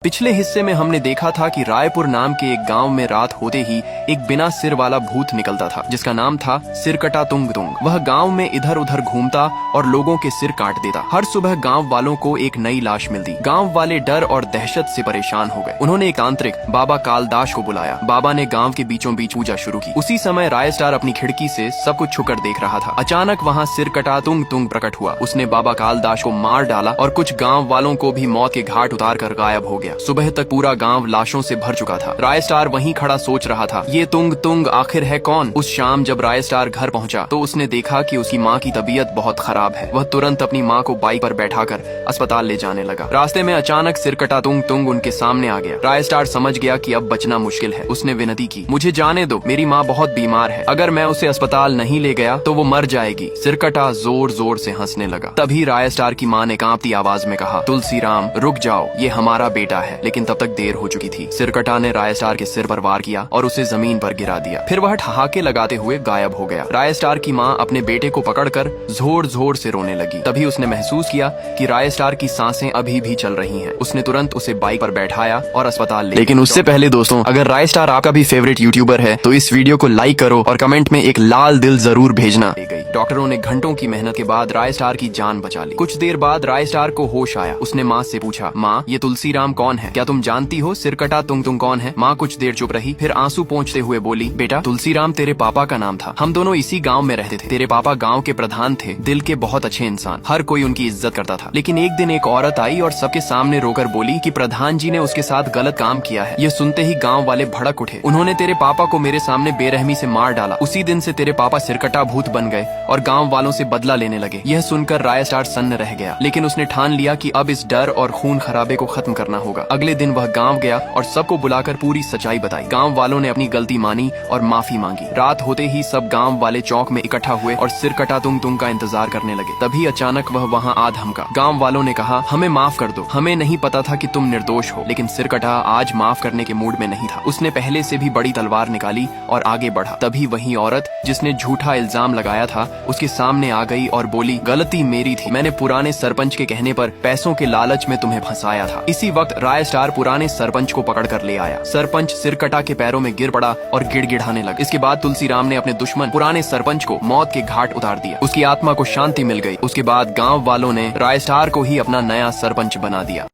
पिछले हिस्से में हमने देखा था कि रायपुर नाम के एक गांव में रात होते ही एक बिना सिर वाला भूत निकलता था जिसका नाम था सिरकटा तुंग तुंग। वह गांव में इधर उधर घूमता और लोगों के सिर काट देता। हर सुबह गांव वालों को एक नई लाश मिलती। गांव वाले डर और दहशत से परेशान हो गए। उन्होंने एक तांत्रिक बाबा कालदास को बुलाया। बाबा ने गाँव के बीचों बीच पूजा शुरू की। उसी समय राय स्टार अपनी खिड़की से सब कुछ छुकर देख रहा था। अचानक वहाँ सिरकटा तुंग तुंग प्रकट हुआ। उसने बाबा कालदास को मार डाला और कुछ गाँव वालों को भी मौत के घाट उतार कर गायब हो गया। सुबह तक पूरा गांव लाशों से भर चुका था। राय स्टार वहीं खड़ा सोच रहा था, ये तुंग तुंग आखिर है कौन? उस शाम जब राय स्टार घर पहुंचा तो उसने देखा कि उसकी माँ की तबीयत बहुत खराब है। वह तुरंत अपनी माँ को बाइक पर बैठाकर अस्पताल ले जाने लगा। रास्ते में अचानक सिरकटा तुंग तुंग उनके सामने आ गया। राय स्टार समझ गया कि अब बचना मुश्किल है। उसने विनती की, मुझे जाने दो, मेरी माँ बहुत बीमार है। अगर मैं उसे अस्पताल नहीं ले गया तो वो मर जाएगी। सिरकटा जोर जोर से हंसने लगा। तभी राय स्टार की माँ ने कांपती आवाज में कहा, तुलसी राम रुक जाओ, ये हमारा बेटा है। लेकिन तब तक देर हो चुकी थी। सिरकटा ने राय स्टार के सिर पर वार किया और उसे जमीन पर गिरा दिया। फिर वह ठहाके लगाते हुए गायब हो गया। राय स्टार की माँ अपने बेटे को पकड़कर जोर जोर से रोने लगी। तभी उसने महसूस किया कि राय स्टार की सांसें अभी भी चल रही हैं। उसने तुरंत उसे बाइक पर बैठाया और अस्पताल ले। लेकिन उससे पहले दोस्तों, अगर राय स्टार आपका भी फेवरेट यूट्यूबर है तो इस वीडियो को लाइक करो और कमेंट में एक लाल दिल जरूर भेजना। डॉक्टरों ने घंटों की मेहनत के बाद राय स्टार की जान बचा ली। कुछ देर बाद राय स्टार को होश आया। उसने माँ से पूछा, माँ ये तुलसी राम कौन है? क्या तुम जानती हो सिरकटा तुंग तुंग कौन है? माँ कुछ देर चुप रही, फिर आंसू पोंछते हुए बोली, बेटा तुलसी राम तेरे पापा का नाम था। हम दोनों इसी गांव में रहते थे। तेरे पापा गांव के प्रधान थे, दिल के बहुत अच्छे इंसान। हर कोई उनकी इज्जत करता था। लेकिन एक दिन एक औरत आई और सबके सामने रोकर बोली कि प्रधान जी ने उसके साथ गलत काम किया है। ये सुनते ही गाँव वाले भड़क उठे। उन्होंने तेरे पापा को मेरे सामने बेरहमी से मार डाला। उसी दिन से तेरे पापा सिरकटा भूत बन गए और गाँव वालों से बदला लेने लगे। यह सुनकर राय स्टार सन्न रह गया, लेकिन उसने ठान लिया कि अब इस डर और खून खराबे को खत्म करना होगा। अगले दिन वह गांव गया और सबको बुलाकर पूरी सच्चाई बताई। गांव वालों ने अपनी गलती मानी और माफी मांगी। रात होते ही सब गांव वाले चौक में इकट्ठा हुए और सिरकटा तुंग तुंग का इंतजार करने लगे। तभी अचानक वह वहां आ धमका। गांव वालों ने कहा, हमें माफ कर दो, हमें नहीं पता था कि तुम निर्दोष हो। लेकिन सिरकटा आज माफ करने के मूड में नहीं था। उसने पहले से भी बड़ी तलवार निकाली और आगे बढ़ा। तभी वही औरत जिसने झूठा इल्जाम लगाया था उसके सामने आ गई और बोली, गलती मेरी थी, मैंने पुराने सरपंच के कहने पर पैसों के लालच में तुम्हें फंसाया था। इसी वक्त राय स्टार पुराने सरपंच को पकड़ कर ले आया। सरपंच सिरकटा के पैरों में गिर पड़ा और गिड़गिड़ाने लगा। इसके बाद तुलसी राम ने अपने दुश्मन पुराने सरपंच को मौत के घाट उतार दिया। उसकी आत्मा को शांति मिल गई। उसके बाद गांव वालों ने राय स्टार को ही अपना नया सरपंच बना दिया।